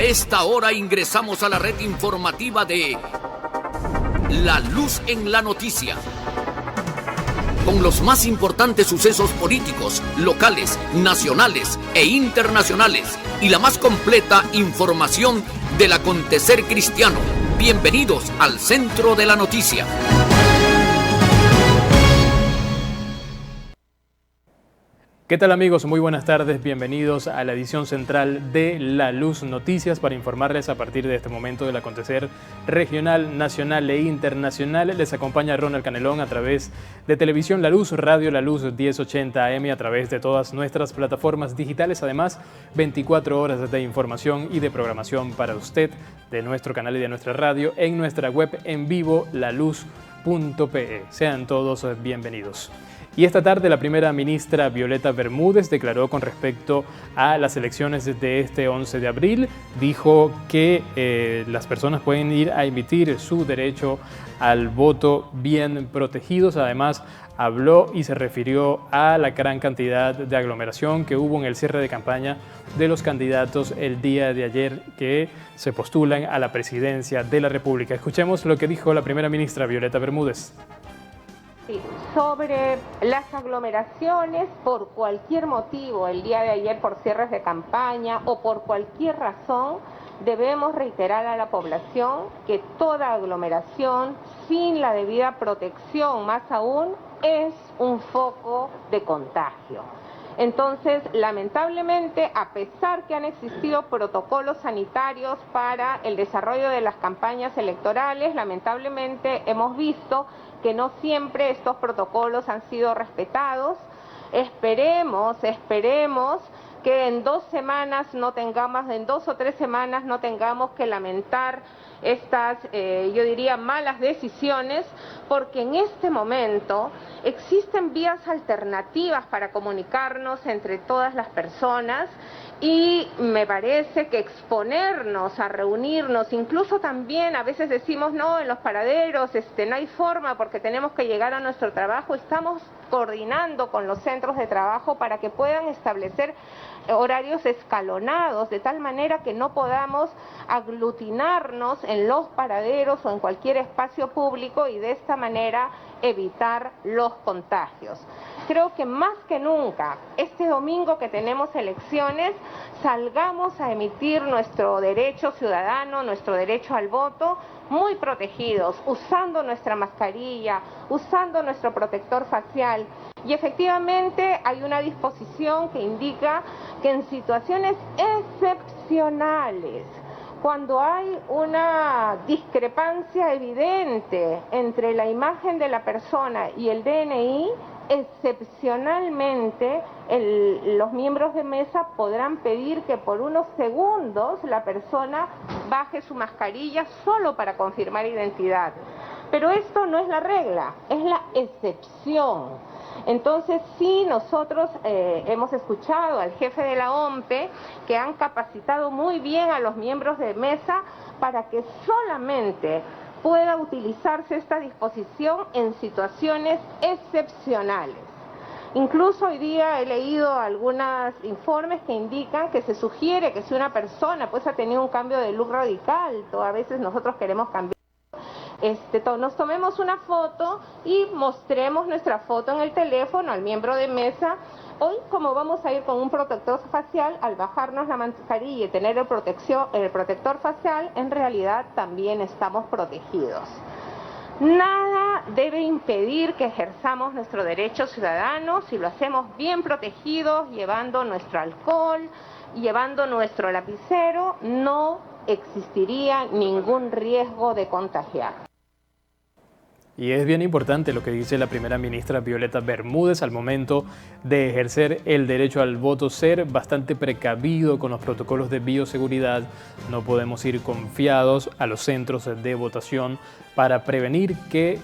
esta hora ingresamos a la red informativa de La Luz en la Noticia, con los más importantes sucesos políticos, locales, nacionales e internacionales, y la más completa información del acontecer cristiano. Bienvenidos al centro de la noticia. ¿Qué tal, amigos? Muy buenas tardes, bienvenidos a la edición central de La Luz Noticias para informarles a partir de este momento del acontecer regional, nacional e internacional. Les acompaña Ronald Canelón a través de Televisión La Luz, Radio La Luz 1080 AM, a través de todas nuestras plataformas digitales. Además, 24 horas de información y de programación para usted de nuestro canal y de nuestra radio en nuestra web en vivo, laluz.pe. Sean todos bienvenidos. Y esta tarde la primera ministra Violeta Bermúdez declaró con respecto a las elecciones de este 11 de abril. Dijo que las personas pueden ir a emitir su derecho al voto bien protegidos. Además, habló y se refirió a la gran cantidad de aglomeración que hubo en el cierre de campaña de los candidatos el día de ayer que se postulan a la presidencia de la República. Escuchemos lo que dijo la primera ministra Violeta Bermúdez. Sí, sobre las aglomeraciones por cualquier motivo, el día de ayer por cierres de campaña o por cualquier razón, debemos reiterar a la población que toda aglomeración sin la debida protección, más aún, es un foco de contagio. Entonces, lamentablemente, a pesar que han existido protocolos sanitarios para el desarrollo de las campañas electorales, lamentablemente hemos visto que no siempre estos protocolos han sido respetados. Esperemos que en 2 semanas no tengamos, en 2 o 3 semanas no tengamos que lamentar estas, yo diría, malas decisiones, porque en este momento existen vías alternativas para comunicarnos entre todas las personas y me parece que exponernos a reunirnos, incluso también a veces decimos no, en los paraderos no hay forma porque tenemos que llegar a nuestro trabajo. Estamos coordinando con los centros de trabajo para que puedan establecer horarios escalonados, de tal manera que no podamos aglutinarnos en los paraderos o en cualquier espacio público y de esta manera evitar los contagios. Creo que más que nunca, este domingo que tenemos elecciones, salgamos a emitir nuestro derecho ciudadano, nuestro derecho al voto, muy protegidos, usando nuestra mascarilla, usando nuestro protector facial. Y efectivamente hay una disposición que indica que en situaciones excepcionales, cuando hay una discrepancia evidente entre la imagen de la persona y el DNI, excepcionalmente los miembros de mesa podrán pedir que por unos segundos la persona baje su mascarilla solo para confirmar identidad. Pero esto no es la regla, es la excepción. Entonces sí, nosotros hemos escuchado al jefe de la OMPE que han capacitado muy bien a los miembros de mesa para que solamente pueda utilizarse esta disposición en situaciones excepcionales. Incluso hoy día he leído algunos informes que indican que se sugiere que si una persona pues ha tenido un cambio de look radical, a veces nosotros queremos cambiar, nos tomemos una foto y mostremos nuestra foto en el teléfono al miembro de mesa. Hoy, como vamos a ir con un protector facial, al bajarnos la mascarilla y tener el protector facial, en realidad también estamos protegidos. Nada debe impedir que ejerzamos nuestro derecho ciudadano si lo hacemos bien protegidos, llevando nuestro alcohol, llevando nuestro lapicero, no existiría ningún riesgo de contagiar. Y es bien importante lo que dice la primera ministra Violeta Bermúdez al momento de ejercer el derecho al voto, ser bastante precavido con los protocolos de bioseguridad. No podemos ir confiados a los centros de votación para prevenir que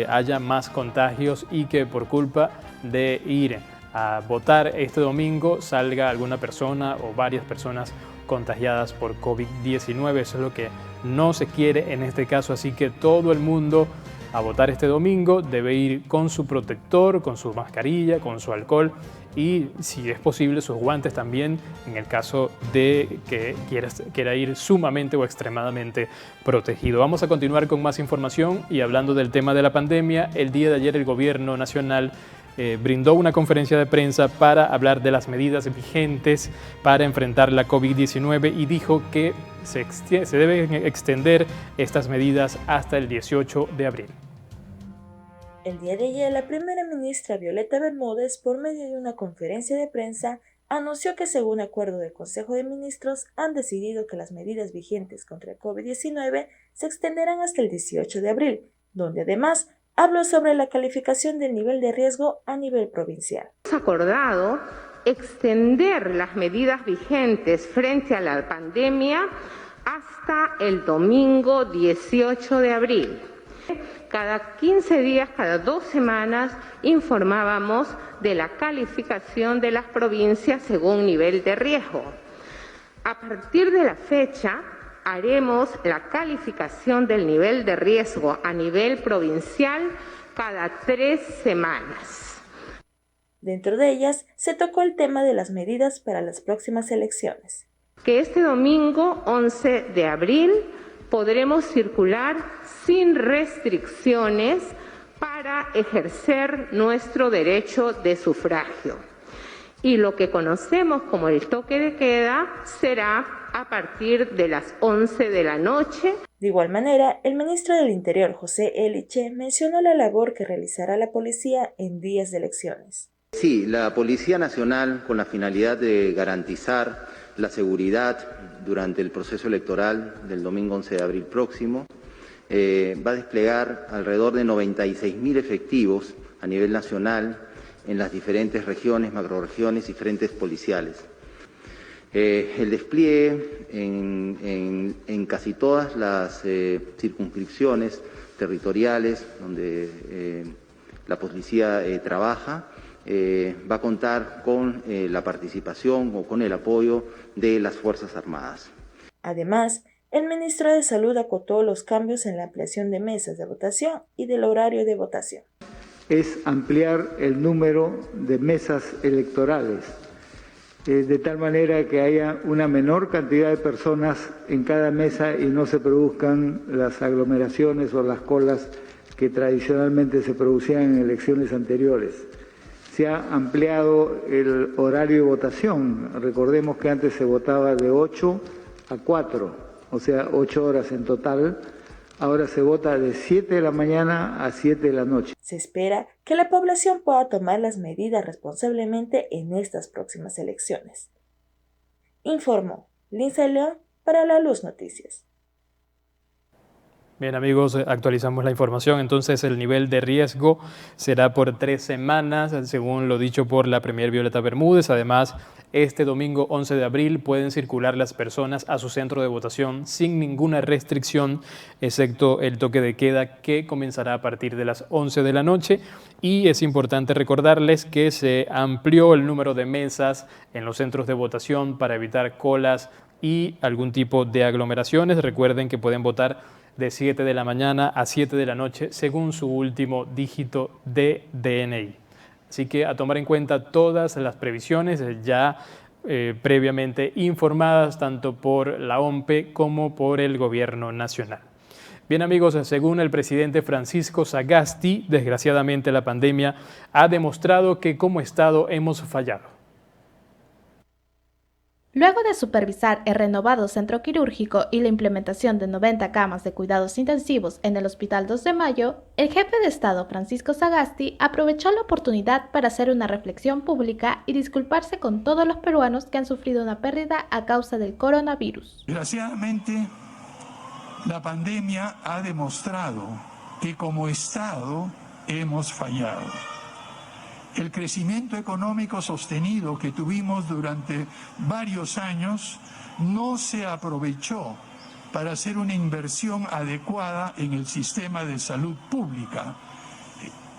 haya más contagios y que por culpa de ir a votar este domingo salga alguna persona o varias personas contagiadas por COVID-19. Eso es lo que no se quiere en este caso, así que todo el mundo a votar este domingo debe ir con su protector, con su mascarilla, con su alcohol y, si es posible, sus guantes también, en el caso de que quiera ir sumamente o extremadamente protegido. Vamos a continuar con más información y hablando del tema de la pandemia. El día de ayer el Gobierno Nacional brindó una conferencia de prensa para hablar de las medidas vigentes para enfrentar la COVID-19 y dijo que se deben extender estas medidas hasta el 18 de abril. El día de ayer, la primera ministra Violeta Bermúdez, por medio de una conferencia de prensa, anunció que según acuerdo del Consejo de Ministros han decidido que las medidas vigentes contra el COVID-19 se extenderán hasta el 18 de abril, donde además habló sobre la calificación del nivel de riesgo a nivel provincial. Hemos acordado extender las medidas vigentes frente a la pandemia hasta el domingo 18 de abril. Cada 15 días, cada 2 semanas, informábamos de la calificación de las provincias según nivel de riesgo. A partir de la fecha, haremos la calificación del nivel de riesgo a nivel provincial cada 3 semanas. Dentro de ellas, se tocó el tema de las medidas para las próximas elecciones. Que este domingo 11 de abril podremos circular sin restricciones para ejercer nuestro derecho de sufragio. Y lo que conocemos como el toque de queda será a partir de las 11 de la noche. De igual manera, el ministro del Interior, José Eliche, mencionó la labor que realizará la policía en días de elecciones. Sí, la Policía Nacional, con la finalidad de garantizar la seguridad durante el proceso electoral del domingo 11 de abril próximo, va a desplegar alrededor de 96.000 efectivos a nivel nacional en las diferentes regiones, macrorregiones y frentes policiales. El despliegue en casi todas las circunscripciones territoriales donde la policía trabaja va a contar con la participación o con el apoyo de las Fuerzas Armadas. Además, el ministro de Salud acotó los cambios en la ampliación de mesas de votación y del horario de votación. Es ampliar el número de mesas electorales, de tal manera que haya una menor cantidad de personas en cada mesa y no se produzcan las aglomeraciones o las colas que tradicionalmente se producían en elecciones anteriores. Se ha ampliado el horario de votación. Recordemos que antes se votaba de 8 a 4, o sea, 8 horas en total. Ahora se vota de 7 de la mañana a 7 de la noche. Se espera que la población pueda tomar las medidas responsablemente en estas próximas elecciones. Informó Lindsay León para La Luz Noticias. Bien amigos, actualizamos la información. Entonces el nivel de riesgo será por 3 semanas, según lo dicho por la Premier Violeta Bermúdez. Además, este domingo 11 de abril pueden circular las personas a su centro de votación sin ninguna restricción, excepto el toque de queda que comenzará a partir de las 11 de la noche. Y es importante recordarles que se amplió el número de mesas en los centros de votación para evitar colas y algún tipo de aglomeraciones. Recuerden que pueden votar de 7 de la mañana a 7 de la noche según su último dígito de DNI. Así que a tomar en cuenta todas las previsiones ya previamente informadas tanto por la OMPE como por el Gobierno Nacional. Bien amigos, según el presidente Francisco Sagasti, desgraciadamente la pandemia ha demostrado que como Estado hemos fallado. Luego de supervisar el renovado centro quirúrgico y la implementación de 90 camas de cuidados intensivos en el Hospital 2 de Mayo, el jefe de Estado Francisco Sagasti aprovechó la oportunidad para hacer una reflexión pública y disculparse con todos los peruanos que han sufrido una pérdida a causa del coronavirus. Desgraciadamente, la pandemia ha demostrado que como Estado hemos fallado. El crecimiento económico sostenido que tuvimos durante varios años no se aprovechó para hacer una inversión adecuada en el sistema de salud pública,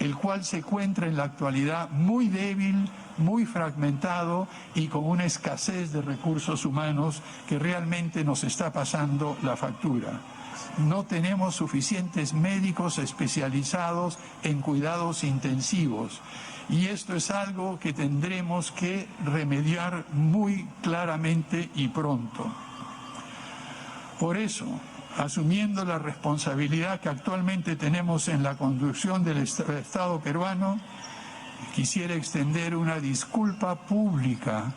el cual se encuentra en la actualidad muy débil, muy fragmentado y con una escasez de recursos humanos que realmente nos está pasando la factura. no tenemos suficientes médicos especializados en cuidados intensivos. Y esto es algo que tendremos que remediar muy claramente y pronto. Por eso, asumiendo la responsabilidad que actualmente tenemos en la conducción del Estado peruano, quisiera extender una disculpa pública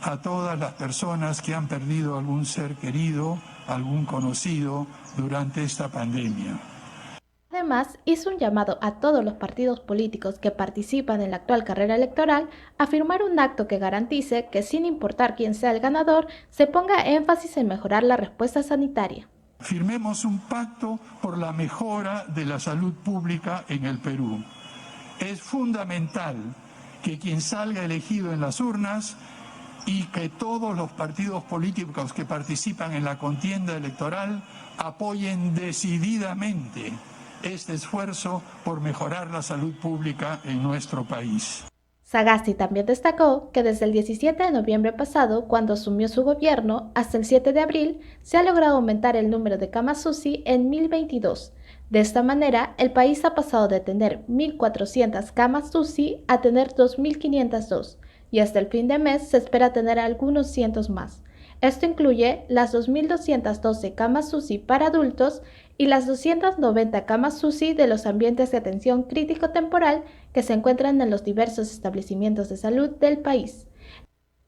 a todas las personas que han perdido algún ser querido, algún conocido durante esta pandemia. Además, hizo un llamado a todos los partidos políticos que participan en la actual carrera electoral a firmar un acto que garantice que, sin importar quién sea el ganador, se ponga énfasis en mejorar la respuesta sanitaria. Firmemos un pacto por la mejora de la salud pública en el Perú. Es fundamental que quien salga elegido en las urnas y que todos los partidos políticos que participan en la contienda electoral apoyen decididamente este esfuerzo por mejorar la salud pública en nuestro país. Sagasti también destacó que desde el 17 de noviembre pasado, cuando asumió su gobierno, hasta el 7 de abril, se ha logrado aumentar el número de camas UCI en 1.022. De esta manera, el país ha pasado de tener 1.400 camas UCI a tener 2.502, y hasta el fin de mes se espera tener algunos cientos más. Esto incluye las 2.212 camas UCI para adultos y las 290 camas UCI de los ambientes de atención crítico-temporal que se encuentran en los diversos establecimientos de salud del país.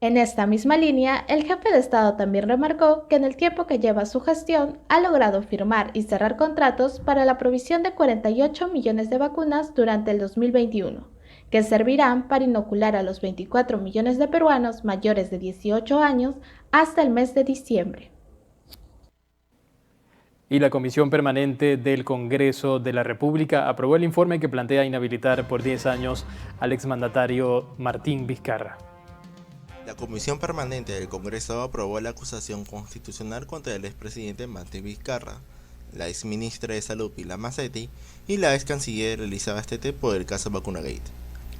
En esta misma línea, el jefe de Estado también remarcó que en el tiempo que lleva su gestión ha logrado firmar y cerrar contratos para la provisión de 48 millones de vacunas durante el 2021. Que servirán para inocular a los 24 millones de peruanos mayores de 18 años hasta el mes de diciembre. Y la Comisión Permanente del Congreso de la República aprobó el informe que plantea inhabilitar por 10 años al exmandatario Martín Vizcarra. La Comisión Permanente del Congreso aprobó la acusación constitucional contra el expresidente Martín Vizcarra, la exministra de Salud Pilar Macetti y la ex canciller Elisa Bastete por el caso Vacunagate.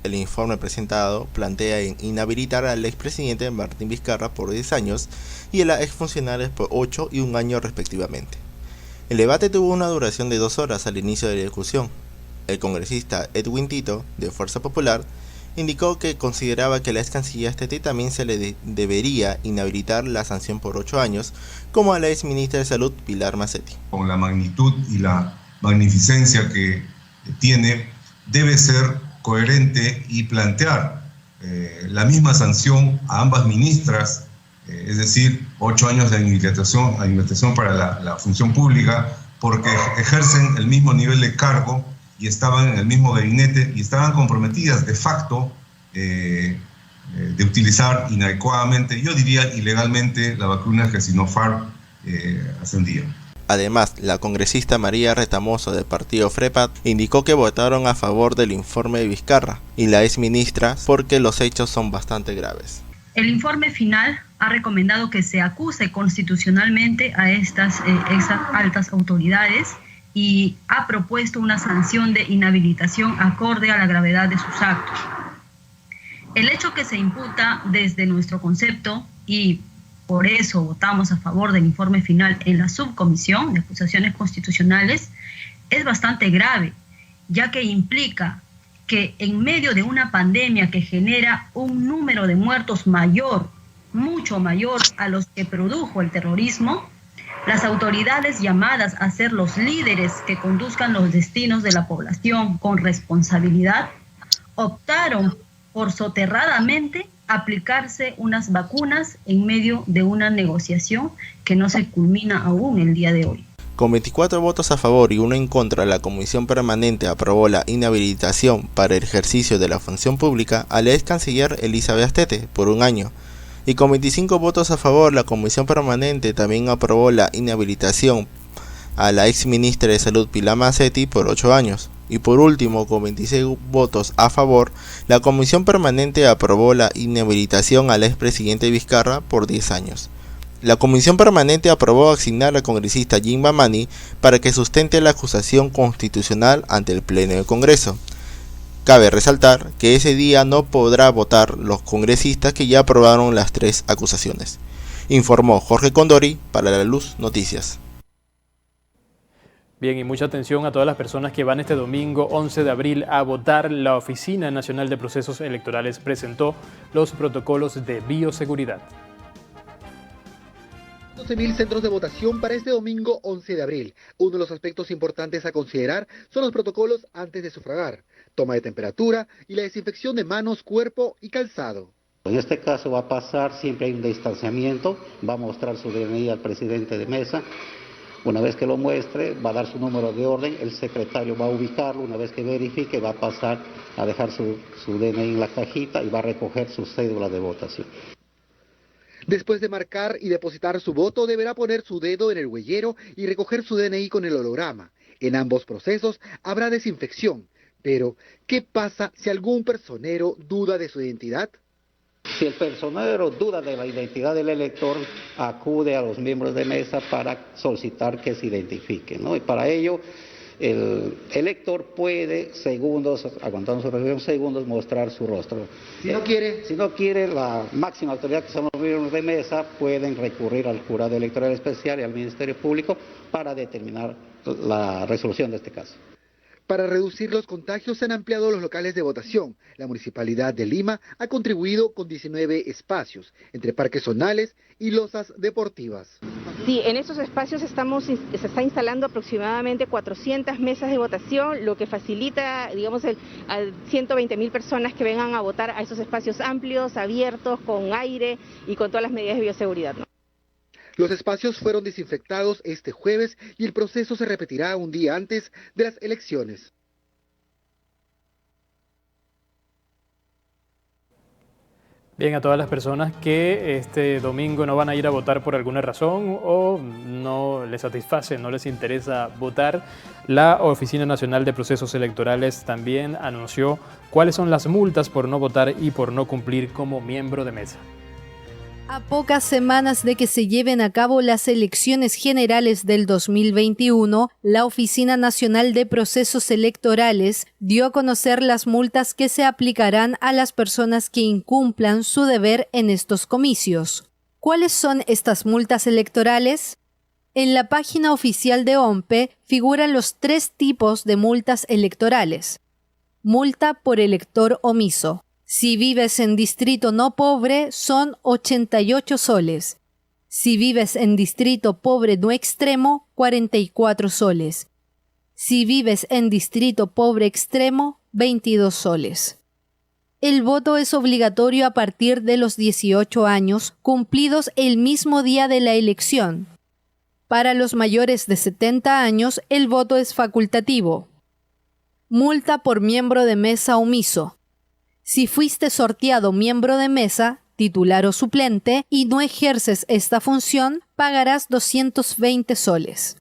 El informe presentado plantea inhabilitar al expresidente Martín Vizcarra por 10 años y a las exfuncionarias por 8 y 1 año respectivamente. El debate tuvo una duración de 2 horas al inicio de la discusión. El congresista Edwin Tito, de Fuerza Popular, indicó que consideraba que a la ex canciller Bastete también se le debería inhabilitar la sanción por 8 años, como a la ex ministra de Salud Pilar Macetti. Con la magnitud y la magnificencia que tiene, debe ser coherente y plantear la misma sanción a ambas ministras, es decir, 8 años de inhabilitación para la función pública, porque ejercen el mismo nivel de cargo y estaban en el mismo gabinete y estaban comprometidas de facto de utilizar inadecuadamente, yo diría ilegalmente, la vacuna que Sinopharm hace un día. Además, la congresista María Retamoso del partido FREPAD indicó que votaron a favor del informe de Vizcarra y la exministra porque los hechos son bastante graves. El informe final ha recomendado que se acuse constitucionalmente a estas altas autoridades y ha propuesto una sanción de inhabilitación acorde a la gravedad de sus actos. El hecho que se imputa desde nuestro concepto y por eso votamos a favor del informe final en la subcomisión de acusaciones constitucionales, es bastante grave, ya que implica que en medio de una pandemia que genera un número de muertos mayor, mucho mayor a los que produjo el terrorismo, las autoridades llamadas a ser los líderes que conduzcan los destinos de la población con responsabilidad, optaron por soterradamente aplicarse unas vacunas en medio de una negociación que no se culmina aún el día de hoy. Con 24 votos a favor y 1 en contra, la Comisión Permanente aprobó la inhabilitación para el ejercicio de la función pública a la ex canciller Elisa Bastete por 1 año. Y con 25 votos a favor, la Comisión Permanente también aprobó la inhabilitación a la ex ministra de Salud Pilar Macetti por 8 años. Y por último, con 26 votos a favor, la Comisión Permanente aprobó la inhabilitación al expresidente Vizcarra por 10 años. La Comisión Permanente aprobó asignar al congresista Jim Mamani para que sustente la acusación constitucional ante el Pleno del Congreso. Cabe resaltar que ese día no podrá votar los congresistas que ya aprobaron las 3 acusaciones. Informó Jorge Condori para La Luz Noticias. Bien, y mucha atención a todas las personas que van este domingo 11 de abril a votar. La Oficina Nacional de Procesos Electorales presentó los protocolos de bioseguridad. 12.000 centros de votación para este domingo 11 de abril. Uno de los aspectos importantes a considerar son los protocolos antes de sufragar, toma de temperatura y la desinfección de manos, cuerpo y calzado. En este caso va a pasar, siempre hay un distanciamiento, va a mostrar su DNI al presidente de mesa. Una vez que lo muestre, va a dar su número de orden, el secretario va a ubicarlo, una vez que verifique, va a pasar a dejar su DNI en la cajita y va a recoger su cédula de votación. Después de marcar y depositar su voto, deberá poner su dedo en el huellero y recoger su DNI con el holograma. En ambos procesos habrá desinfección. Pero, ¿qué pasa si algún personero duda de su identidad? Si el personero duda de la identidad del elector, acude a los miembros de mesa para solicitar que se identifique, ¿no? Y para ello, el elector puede, aguantando su reunión, segundos, mostrar su rostro. Si no quiere, la máxima autoridad, que son los miembros de mesa, pueden recurrir al jurado electoral especial y al Ministerio Público para determinar la resolución de este caso. Para reducir los contagios se han ampliado los locales de votación. La Municipalidad de Lima ha contribuido con 19 espacios, entre parques zonales y losas deportivas. Sí, en esos espacios se está instalando aproximadamente 400 mesas de votación, lo que facilita, digamos, a 120.000 personas que vengan a votar a esos espacios amplios, abiertos, con aire y con todas las medidas de bioseguridad, ¿no? Los espacios fueron desinfectados este jueves y el proceso se repetirá un día antes de las elecciones. Bien, a todas las personas que este domingo no van a ir a votar por alguna razón o no les satisface, no les interesa votar, la Oficina Nacional de Procesos Electorales también anunció cuáles son las multas por no votar y por no cumplir como miembro de mesa. A pocas semanas de que se lleven a cabo las elecciones generales del 2021, la Oficina Nacional de Procesos Electorales dio a conocer las multas que se aplicarán a las personas que incumplan su deber en estos comicios. ¿Cuáles son estas multas electorales? En la página oficial de OMPE figuran los 3 tipos de multas electorales. Multa por elector omiso. Si vives en distrito no pobre, son 88 soles. Si vives en distrito pobre no extremo, 44 soles. Si vives en distrito pobre extremo, 22 soles. El voto es obligatorio a partir de los 18 años, cumplidos el mismo día de la elección. Para los mayores de 70 años, el voto es facultativo. Multa por miembro de mesa omiso. Si fuiste sorteado miembro de mesa, titular o suplente, y no ejerces esta función, pagarás 220 soles.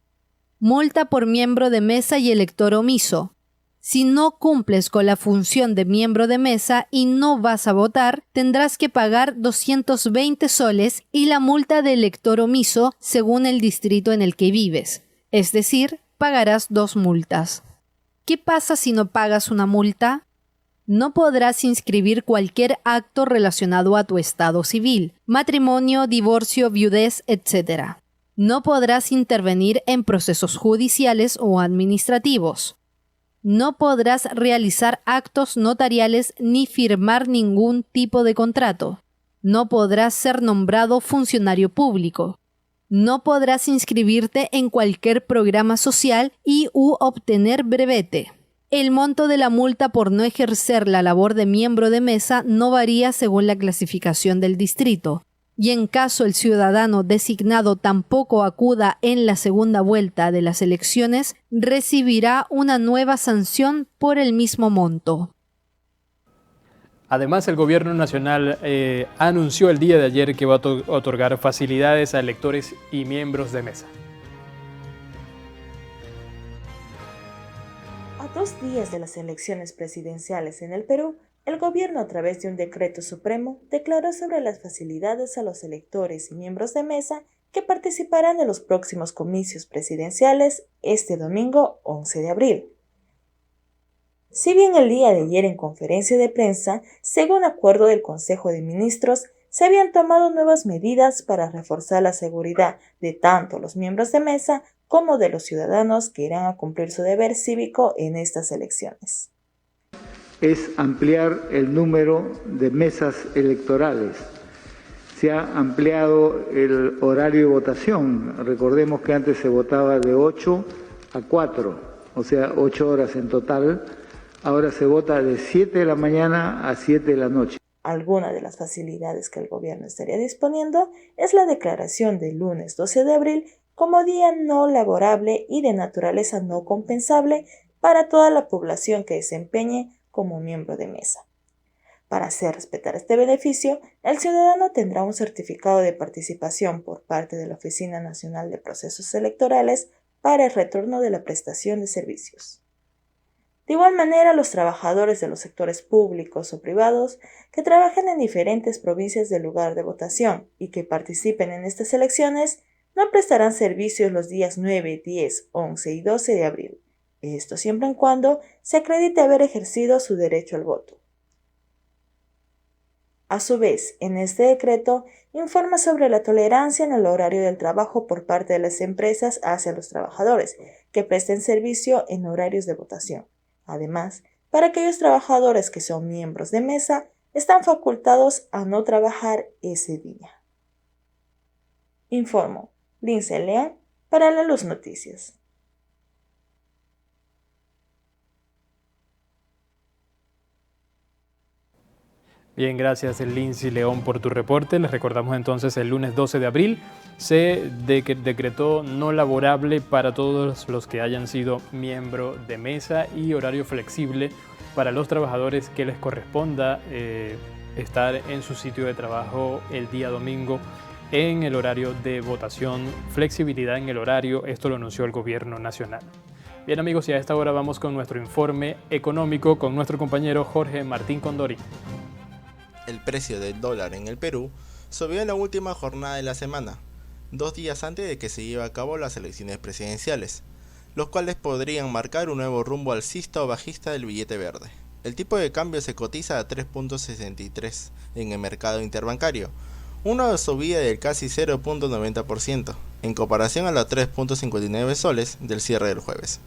Multa por miembro de mesa y elector omiso. Si no cumples con la función de miembro de mesa y no vas a votar, tendrás que pagar 220 soles y la multa de elector omiso según el distrito en el que vives. Es decir, pagarás 2 multas. ¿Qué pasa si no pagas una multa? No podrás inscribir cualquier acto relacionado a tu estado civil, matrimonio, divorcio, viudez, etc. No podrás intervenir en procesos judiciales o administrativos. No podrás realizar actos notariales ni firmar ningún tipo de contrato. No podrás ser nombrado funcionario público. No podrás inscribirte en cualquier programa social u obtener brevete. El monto de la multa por no ejercer la labor de miembro de mesa no varía según la clasificación del distrito, y en caso el ciudadano designado tampoco acuda en la segunda vuelta de las elecciones, recibirá una nueva sanción por el mismo monto. Además, el Gobierno Nacional anunció el día de ayer que va a otorgar facilidades a electores y miembros de mesa. A 2 días de las elecciones presidenciales en el Perú, el gobierno, a través de un decreto supremo, declaró sobre las facilidades a los electores y miembros de mesa que participarán en los próximos comicios presidenciales este domingo 11 de abril. Si bien el día de ayer en conferencia de prensa, según acuerdo del Consejo de Ministros, se habían tomado nuevas medidas para reforzar la seguridad de tanto los miembros de mesa como de los ciudadanos que irán a cumplir su deber cívico en estas elecciones. Es ampliar el número de mesas electorales. Se ha ampliado el horario de votación. Recordemos que antes se votaba de 8 a 4, o sea, 8 horas en total. Ahora se vota de 7 de la mañana a 7 de la noche. Alguna de las facilidades que el gobierno estaría disponiendo es la declaración del lunes 12 de abril como día no laborable y de naturaleza no compensable para toda la población que desempeñe como miembro de mesa. Para hacer respetar este beneficio, el ciudadano tendrá un certificado de participación por parte de la Oficina Nacional de Procesos Electorales para el retorno de la prestación de servicios. De igual manera, los trabajadores de los sectores públicos o privados que trabajen en diferentes provincias del lugar de votación y que participen en estas elecciones no prestarán servicios los días 9, 10, 11 y 12 de abril. Esto siempre y cuando se acredite haber ejercido su derecho al voto. A su vez, en este decreto, informa sobre la tolerancia en el horario del trabajo por parte de las empresas hacia los trabajadores que presten servicio en horarios de votación. Además, para aquellos trabajadores que son miembros de mesa, están facultados a no trabajar ese día. Informo, Lince León, para La Luz Noticias. Bien, gracias Lindsay León por tu reporte. Les recordamos entonces el lunes 12 de abril se decretó no laborable para todos los que hayan sido miembro de mesa y horario flexible para los trabajadores que les corresponda estar en su sitio de trabajo el día domingo en el horario de votación. Flexibilidad en el horario, esto lo anunció el gobierno nacional. Bien amigos, y a esta hora vamos con nuestro informe económico con nuestro compañero Jorge Martín Condori. El precio del dólar en el Perú subió en la última jornada de la semana, 2 días antes de que se lleven a cabo las elecciones presidenciales, los cuales podrían marcar un nuevo rumbo alcista o bajista del billete verde. El tipo de cambio se cotiza a 3.63 en el mercado interbancario, una subida del casi 0.90% en comparación a los 3.59 soles del cierre del jueves.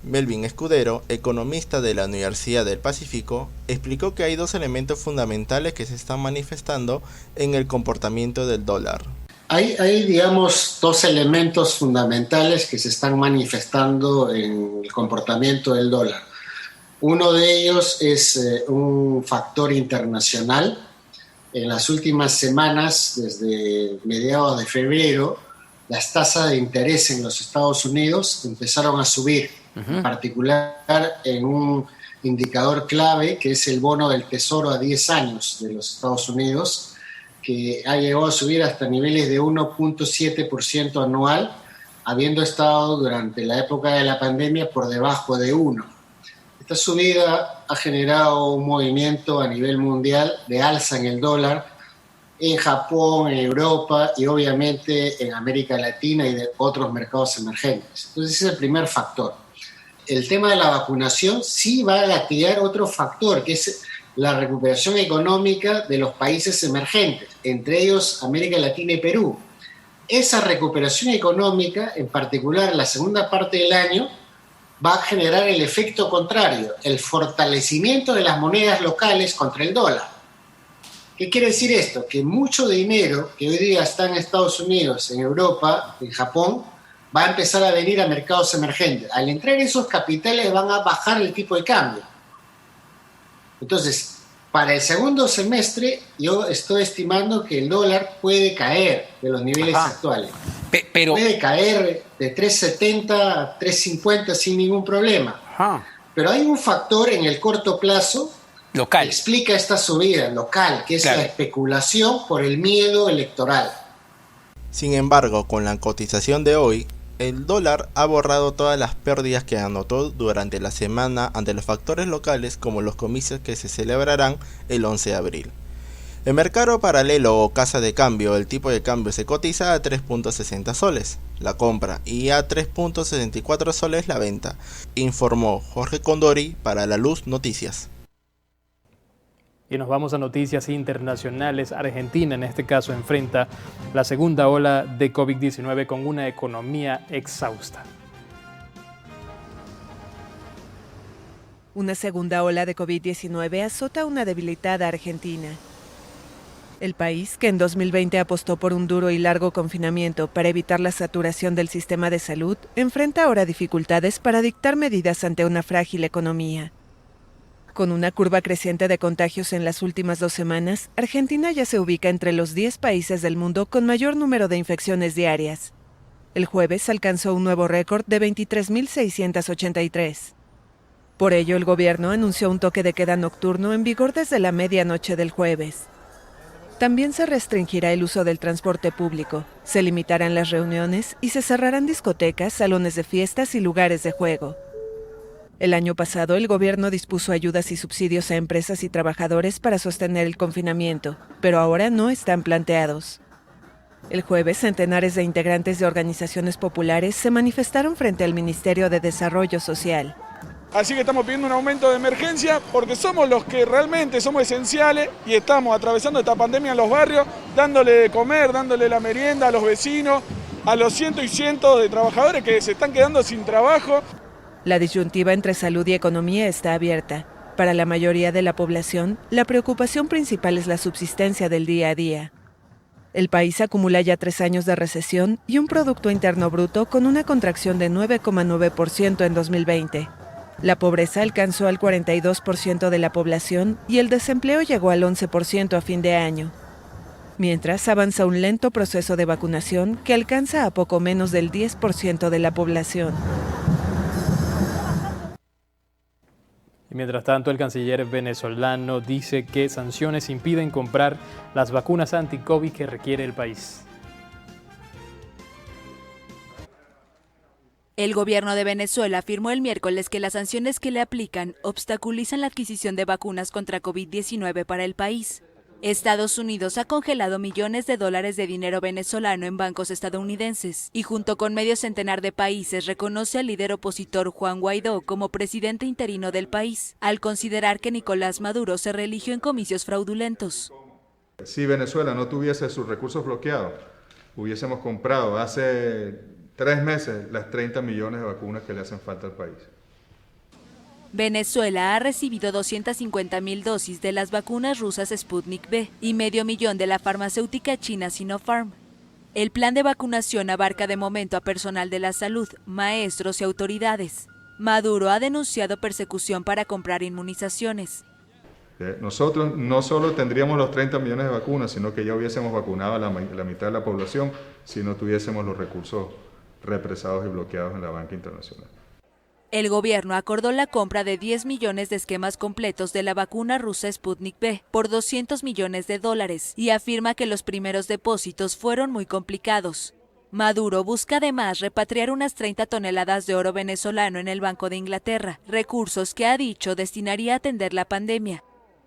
Melvin Escudero, economista de la Universidad del Pacífico, explicó que hay 2 elementos fundamentales que se están manifestando en el comportamiento del dólar. Hay, digamos, 2 elementos fundamentales que se están manifestando en el comportamiento del dólar. Uno de ellos es un factor internacional. En las últimas semanas, desde mediados de febrero, las tasas de interés en los Estados Unidos empezaron a subir. En particular en un indicador clave que es el bono del Tesoro a 10 años de los Estados Unidos, que ha llegado a subir hasta niveles de 1.7% anual, habiendo estado durante la época de la pandemia por debajo de 1. Esta subida ha generado un movimiento a nivel mundial de alza en el dólar, en Japón, en Europa y obviamente en América Latina y de otros mercados emergentes. Entonces ese es el primer factor. El tema de la vacunación sí va a gatillar otro factor, que es la recuperación económica de los países emergentes, entre ellos América Latina y Perú. Esa recuperación económica, en particular la segunda parte del año, va a generar el efecto contrario, el fortalecimiento de las monedas locales contra el dólar. ¿Qué quiere decir esto? Que mucho dinero que hoy día está en Estados Unidos, en Europa, en Japón, va a empezar a venir a mercados emergentes. Al entrar esos capitales van a bajar el tipo de cambio. Entonces, para el segundo semestre yo estoy estimando que el dólar puede caer de los niveles actuales. Puede caer de 3.70 a 3.50 sin ningún problema. Pero hay un factor en el corto plazo local que explica esta subida local, que es la especulación por el miedo electoral. Sin embargo, con la cotización de hoy, el dólar ha borrado todas las pérdidas que anotó durante la semana ante los factores locales como los comicios que se celebrarán el 11 de abril. En mercado paralelo o casa de cambio, el tipo de cambio se cotiza a 3.60 soles la compra y a 3.64 soles la venta, informó Jorge Condori para La Luz Noticias. Y nos vamos a noticias internacionales. Argentina, en este caso, enfrenta la segunda ola de COVID-19 con una economía exhausta. Una segunda ola de COVID-19 azota una debilitada Argentina. El país, que en 2020 apostó por un duro y largo confinamiento para evitar la saturación del sistema de salud, enfrenta ahora dificultades para dictar medidas ante una frágil economía. Con una curva creciente de contagios en las últimas 2 semanas, Argentina ya se ubica entre los 10 países del mundo con mayor número de infecciones diarias. El jueves alcanzó un nuevo récord de 23.683. Por ello, el gobierno anunció un toque de queda nocturno en vigor desde la medianoche del jueves. También se restringirá el uso del transporte público, se limitarán las reuniones y se cerrarán discotecas, salones de fiestas y lugares de juego. El año pasado, el gobierno dispuso ayudas y subsidios a empresas y trabajadores para sostener el confinamiento, pero ahora no están planteados. El jueves, centenares de integrantes de organizaciones populares se manifestaron frente al Ministerio de Desarrollo Social. Así que estamos pidiendo un aumento de emergencia porque somos los que realmente somos esenciales y estamos atravesando esta pandemia en los barrios, dándole de comer, dándole la merienda a los vecinos, a los cientos y cientos de trabajadores que se están quedando sin trabajo. La disyuntiva entre salud y economía está abierta. Para la mayoría de la población, la preocupación principal es la subsistencia del día a día. El país acumula ya 3 años de recesión y un Producto Interno Bruto con una contracción de 9,9% en 2020. La pobreza alcanzó al 42% de la población y el desempleo llegó al 11% a fin de año. Mientras avanza un lento proceso de vacunación que alcanza a poco menos del 10% de la población. Y mientras tanto, el canciller venezolano dice que sanciones impiden comprar las vacunas anti-COVID que requiere el país. El gobierno de Venezuela afirmó el miércoles que las sanciones que le aplican obstaculizan la adquisición de vacunas contra COVID-19 para el país. Estados Unidos ha congelado millones de dólares de dinero venezolano en bancos estadounidenses y junto con medio centenar de países reconoce al líder opositor Juan Guaidó como presidente interino del país, al considerar que Nicolás Maduro se reeligió en comicios fraudulentos. Si Venezuela no tuviese sus recursos bloqueados, hubiésemos comprado hace 3 meses las 30 millones de vacunas que le hacen falta al país. Venezuela ha recibido 250.000 dosis de las vacunas rusas Sputnik V y 500.000 de la farmacéutica china Sinopharm. El plan de vacunación abarca de momento a personal de la salud, maestros y autoridades. Maduro ha denunciado persecución para comprar inmunizaciones. Nosotros no solo tendríamos los 30 millones de vacunas, sino que ya hubiésemos vacunado a la mitad de la población si no tuviésemos los recursos represados y bloqueados en la banca internacional. El gobierno acordó la compra de 10 millones de esquemas completos de la vacuna rusa Sputnik V por $200 millones y afirma que los primeros depósitos fueron muy complicados. Maduro busca además repatriar unas 30 toneladas de oro venezolano en el Banco de Inglaterra, recursos que ha dicho destinaría a atender la pandemia.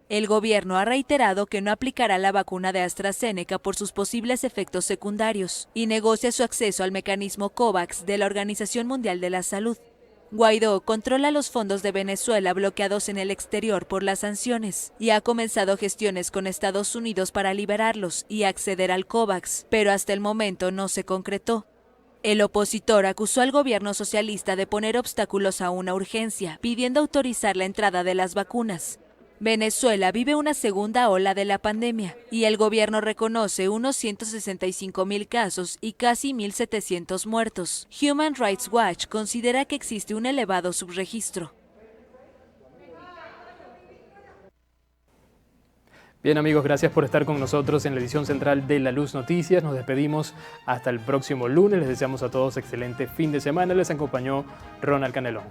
El gobierno ha reiterado que no aplicará la vacuna de AstraZeneca por sus posibles efectos secundarios y negocia su acceso al mecanismo COVAX de la Organización Mundial de la Salud. Guaidó controla los fondos de Venezuela bloqueados en el exterior por las sanciones y ha comenzado gestiones con Estados Unidos para liberarlos y acceder al COVAX, pero hasta el momento no se concretó. El opositor acusó al gobierno socialista de poner obstáculos a una urgencia, pidiendo autorizar la entrada de las vacunas. Venezuela vive una segunda ola de la pandemia y el gobierno reconoce unos 165.000 casos y casi 1.700 muertos. Human Rights Watch considera que existe un elevado subregistro. Bien amigos, gracias por estar con nosotros en la edición central de La Luz Noticias. Nos despedimos hasta el próximo lunes. Les deseamos a todos excelente fin de semana. Les acompañó Ronald Canelón.